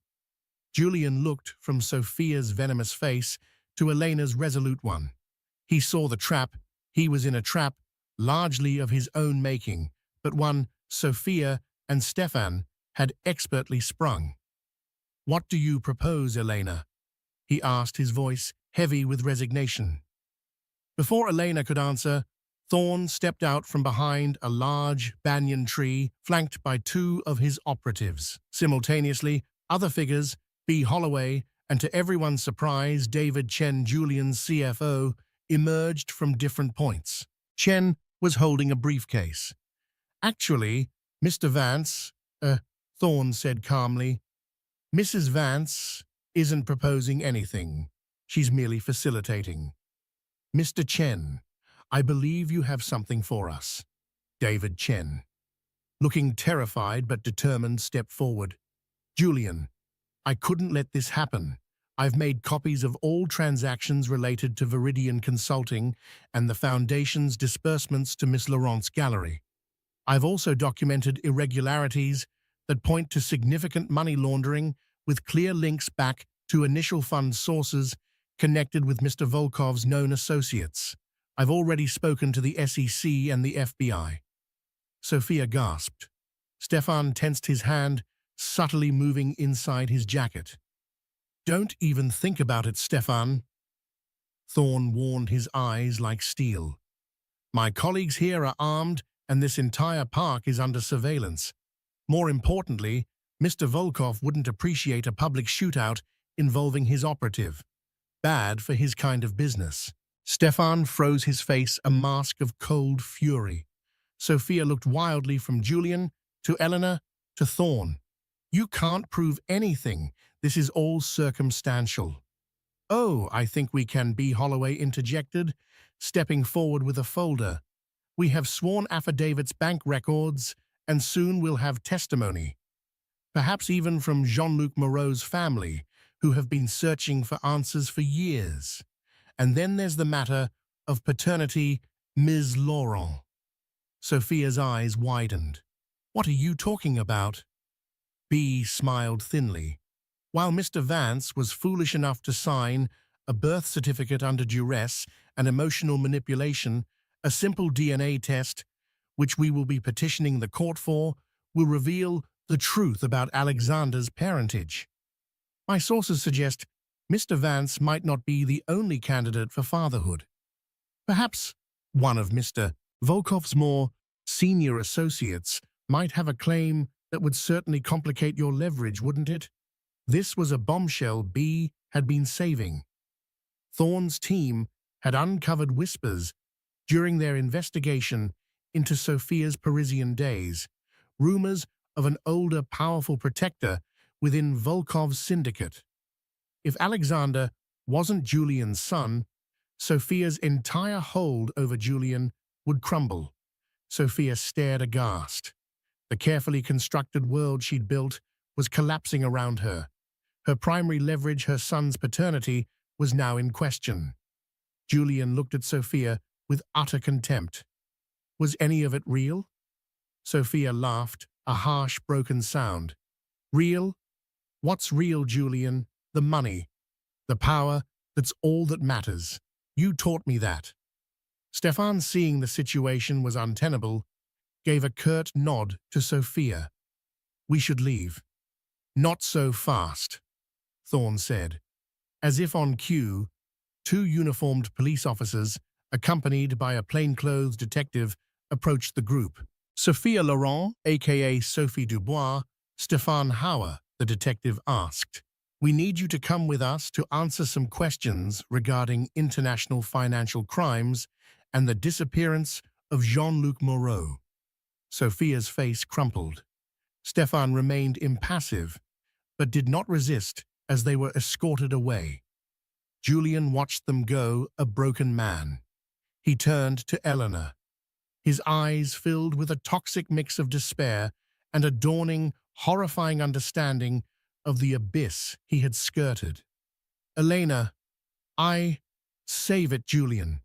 Julian looked from Sophia's venomous face to Elena's resolute one. He saw the trap. He was in a trap, largely of his own making, but one Sophia and Stefan had expertly sprung. "What do you propose, Elena?" he asked, his voice heavy with resignation. Before Elena could answer, Thorne stepped out from behind a large banyan tree, flanked by two of his operatives. Simultaneously, other figures, B. Holloway, and to everyone's surprise, David Chen, Julian's CFO, emerged from different points. Chen was holding a briefcase. "Actually, Mr. Vance," Thorne said calmly, "Mrs. Vance isn't proposing anything. She's merely facilitating." "Mr. Chen, I believe you have something for us." David Chen, looking terrified but determined, stepped forward. "Julian, I couldn't let this happen. I've made copies of all transactions related to Viridian Consulting and the Foundation's disbursements to Miss Laurent's gallery. I've also documented irregularities that point to significant money laundering with clear links back to initial fund sources connected with Mr. Volkov's known associates. I've already spoken to the SEC and the FBI." Sophia gasped. Stefan tensed his hand, subtly moving inside his jacket. "Don't even think about it, Stefan." Thorne warned, his eyes like steel. "My colleagues here are armed, and this entire park is under surveillance. More importantly, Mr. Volkov wouldn't appreciate a public shootout involving his operative. Bad for his kind of business." Stefan froze his face, a mask of cold fury. Sophia looked wildly from Julian to Eleanor to Thorne. "You can't prove anything. This is all circumstantial." "Oh, I think we can be," Holloway interjected, stepping forward with a folder. "We have sworn affidavits, bank records, and soon we'll have testimony. Perhaps even from Jean-Luc Moreau's family, who have been searching for answers for years. And then there's the matter of paternity, Ms. Laurent." Sophia's eyes widened. "What are you talking about?" B smiled thinly. "While Mr. Vance was foolish enough to sign a birth certificate under duress and emotional manipulation, a simple DNA test, which we will be petitioning the court for, will reveal the truth about Alexander's parentage. My sources suggest Mr. Vance might not be the only candidate for fatherhood. Perhaps one of Mr. Volkov's more senior associates might have a claim that would certainly complicate your leverage, wouldn't it?" This was a bombshell B had been saving. Thorne's team had uncovered whispers during their investigation into Sophia's Parisian days, rumors of an older, powerful protector within Volkov's syndicate. If Alexander wasn't Julian's son, Sophia's entire hold over Julian would crumble. Sophia stared aghast. The carefully constructed world she'd built was collapsing around her. Her primary leverage, her son's paternity, was now in question. Julian looked at Sophia with utter contempt. "Was any of it real?" Sophia laughed, a harsh, broken sound. "Real? What's real, Julian? The money. The power, that's all that matters. You taught me that." Stefan, seeing the situation was untenable, gave a curt nod to Sophia. "We should leave." "Not so fast," Thorne said. As if on cue, two uniformed police officers, accompanied by a plainclothes detective, approached the group. "Sophia Laurent, a.k.a. Sophie Dubois, Stefan Hauer," the detective asked. "We need you to come with us to answer some questions regarding international financial crimes and the disappearance of Jean-Luc Moreau." Sophia's face crumpled. Stefan remained impassive, but did not resist as they were escorted away. Julian watched them go, a broken man. He turned to Eleanor, his eyes filled with a toxic mix of despair and a dawning, horrifying understanding of the abyss he had skirted. "Elena, save it, Julian,"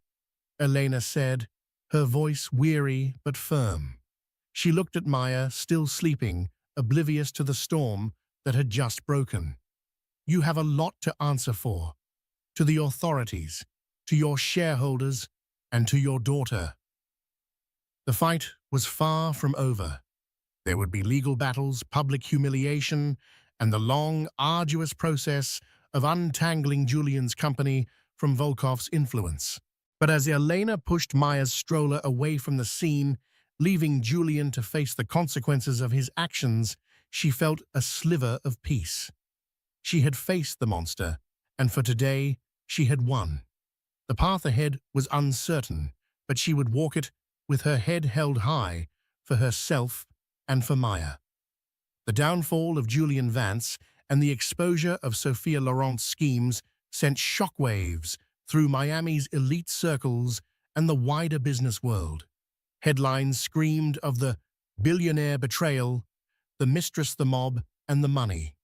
Elena said, her voice weary but firm. She looked at Maya, still sleeping, oblivious to the storm that had just broken. "You have a lot to answer for. To the authorities, to your shareholders, and to your daughter." The fight was far from over. There would be legal battles, public humiliation, and the long, arduous process of untangling Julian's company from Volkov's influence. But as Elena pushed Maya's stroller away from the scene, leaving Julian to face the consequences of his actions, she felt a sliver of peace. She had faced the monster, and for today, she had won. The path ahead was uncertain, but she would walk it with her head held high for herself and for Maya. The downfall of Julian Vance and the exposure of Sophia Laurent's schemes sent shockwaves through Miami's elite circles and the wider business world. Headlines screamed of the billionaire betrayal, the mistress, the mob, and the money.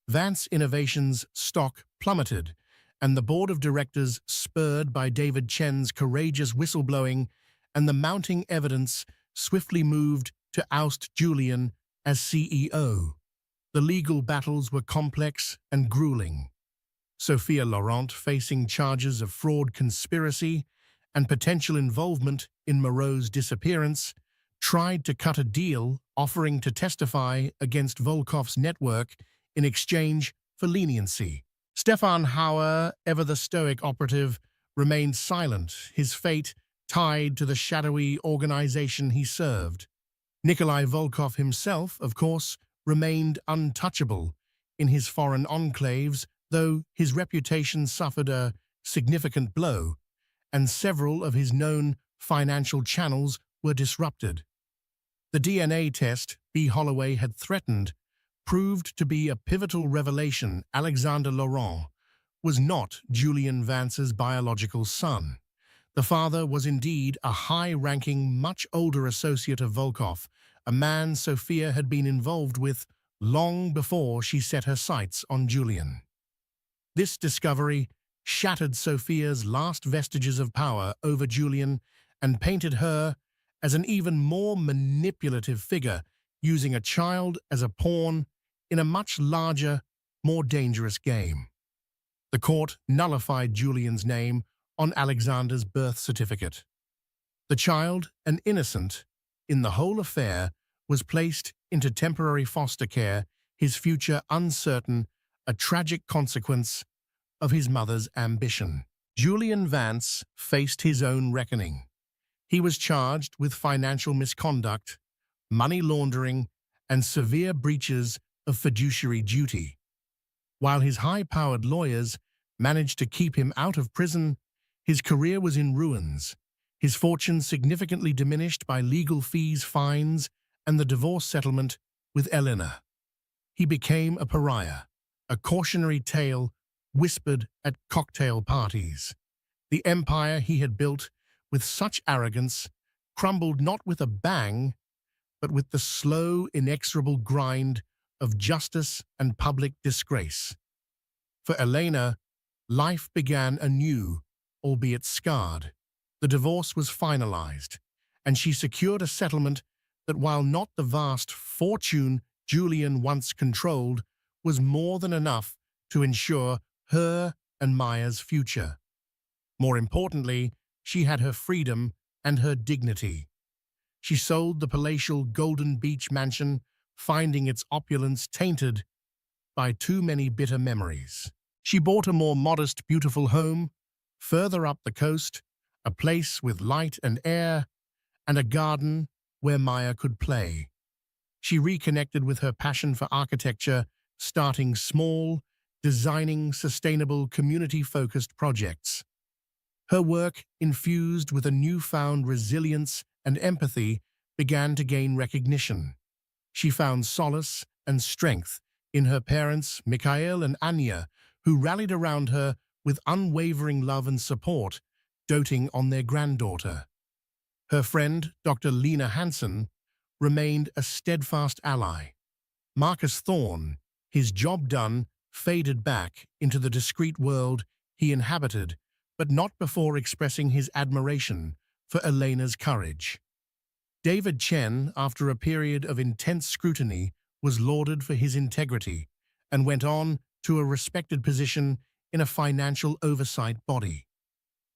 Vance Innovations' stock plummeted, and the board of directors, spurred by David Chen's courageous whistleblowing and the mounting evidence, swiftly moved to oust Julian as CEO. The legal battles were complex and grueling. Sophia Laurent, facing charges of fraud, conspiracy, and potential involvement in Moreau's disappearance, tried to cut a deal offering to testify against Volkov's network in exchange for leniency. Stefan Hauer, ever the stoic operative, remained silent, his fate tied to the shadowy organization he served. Nikolai Volkov himself, of course, remained untouchable in his foreign enclaves, though his reputation suffered a significant blow, and several of his known financial channels were disrupted. The DNA test B. Holloway had threatened proved to be a pivotal revelation. Alexander Laurent was not Julian Vance's biological son. The father was indeed a high-ranking, much older associate of Volkov, a man Sophia had been involved with long before she set her sights on Julian. This discovery shattered Sophia's last vestiges of power over Julian and painted her as an even more manipulative figure, using a child as a pawn in a much larger, more dangerous game. The court nullified Julian's name on Alexander's birth certificate. The child, an innocent in the whole affair, was placed into temporary foster care, his future uncertain, a tragic consequence of his mother's ambition. Julian Vance faced his own reckoning. He was charged with financial misconduct, money laundering, and severe breaches of fiduciary duty. While his high-powered lawyers managed to keep him out of prison, his career was in ruins, his fortune significantly diminished by legal fees, fines, and the divorce settlement with Eleanor. He became a pariah, a cautionary tale whispered at cocktail parties. The empire he had built with such arrogance crumbled not with a bang, but with the slow, inexorable grind of justice and public disgrace. For Elena, life began anew, albeit scarred. The divorce was finalized, and she secured a settlement that, while not the vast fortune Julian once controlled, was more than enough to ensure her and Maya's future. More importantly, she had her freedom and her dignity. She sold the palatial Golden Beach mansion, finding its opulence tainted by too many bitter memories. She bought a more modest, beautiful home, further up the coast, a place with light and air, and a garden where Maya could play. She reconnected with her passion for architecture, starting small, designing sustainable, community-focused projects. Her work, infused with a newfound resilience and empathy, began to gain recognition. She found solace and strength in her parents, Mikhail and Anya, who rallied around her with unwavering love and support, doting on their granddaughter. Her friend, Dr. Lena Hansen, remained a steadfast ally. Marcus Thorne, his job done, faded back into the discreet world he inhabited, but not before expressing his admiration for Elena's courage. David Chen, after a period of intense scrutiny, was lauded for his integrity and went on to a respected position in a financial oversight body.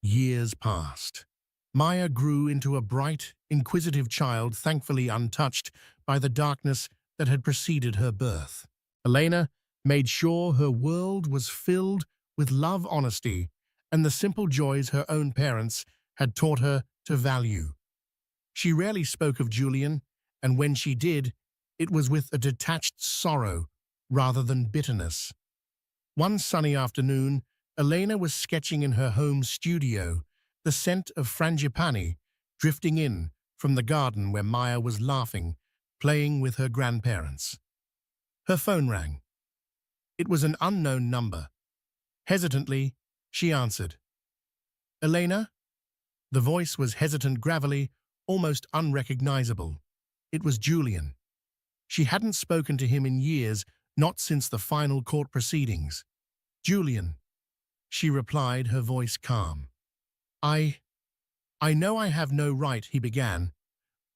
Years passed. Maya grew into a bright, inquisitive child, thankfully untouched by the darkness that had preceded her birth. Elena made sure her world was filled with love, honesty, and the simple joys her own parents had taught her to value. She rarely spoke of Julian, and when she did, it was with a detached sorrow rather than bitterness. One sunny afternoon, Elena was sketching in her home studio, the scent of frangipani drifting in from the garden where Maya was laughing, playing with her grandparents. Her phone rang. It was an unknown number. Hesitantly, she answered. "Elena?" The voice was hesitant, gravelly, almost unrecognizable. It was Julian. She hadn't spoken to him in years, not since the final court proceedings. "Julian," she replied, her voice calm. I know I have no right," he began,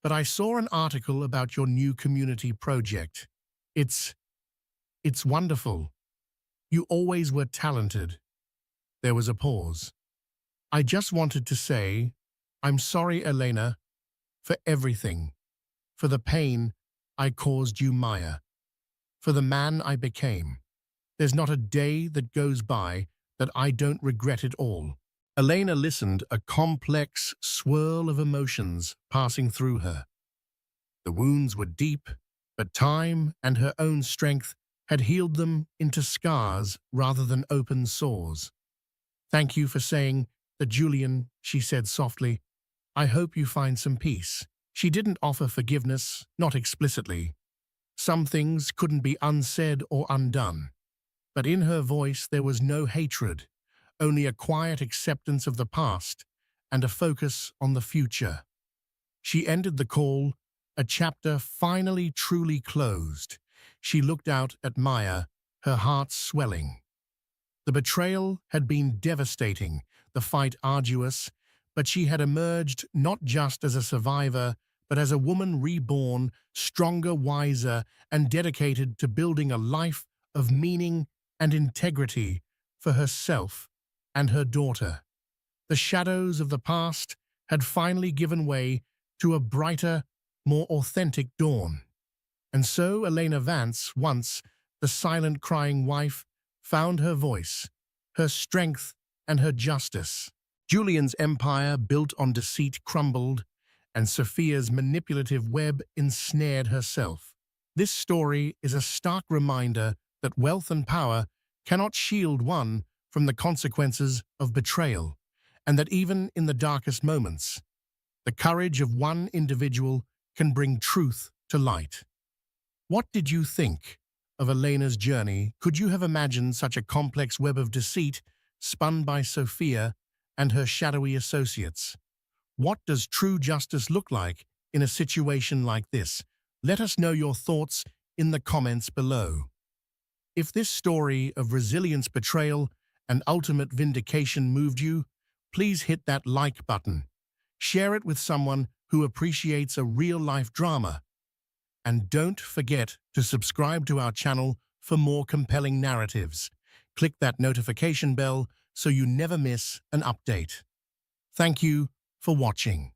"but I saw an article about your new community project. It's wonderful. You always were talented." There was a pause. "I just wanted to say, I'm sorry, Elena, for everything, for the pain I caused you, Maya, for the man I became. There's not a day that goes by that I don't regret it all." Elena listened, a complex swirl of emotions passing through her. The wounds were deep, but time and her own strength had healed them into scars rather than open sores. "Thank you for saying that, Julian," she said softly. "I hope you find some peace." She didn't offer forgiveness, not explicitly. Some things couldn't be unsaid or undone. But in her voice there was no hatred, only a quiet acceptance of the past and a focus on the future. She ended the call, a chapter finally truly closed. She looked out at Maya, her heart swelling. The betrayal had been devastating, the fight arduous, but she had emerged not just as a survivor, but as a woman reborn, stronger, wiser, and dedicated to building a life of meaning and integrity for herself and her daughter. The shadows of the past had finally given way to a brighter, more authentic dawn. And so Elena Vance, once the silent, crying wife, found her voice, her strength, and her justice. Julian's empire, built on deceit, crumbled, and Sophia's manipulative web ensnared herself. This story is a stark reminder that wealth and power cannot shield one from the consequences of betrayal, and that even in the darkest moments, the courage of one individual can bring truth to light. What did you think of Elena's journey? Could you have imagined such a complex web of deceit spun by Sophia and her shadowy associates? What does true justice look like in a situation like this? Let us know your thoughts in the comments below. If this story of resilience, betrayal, and ultimate vindication moved you, please hit that like button. Share it with someone who appreciates a real-life drama. And don't forget to subscribe to our channel for more compelling narratives. Click that notification bell so you never miss an update. Thank you for watching.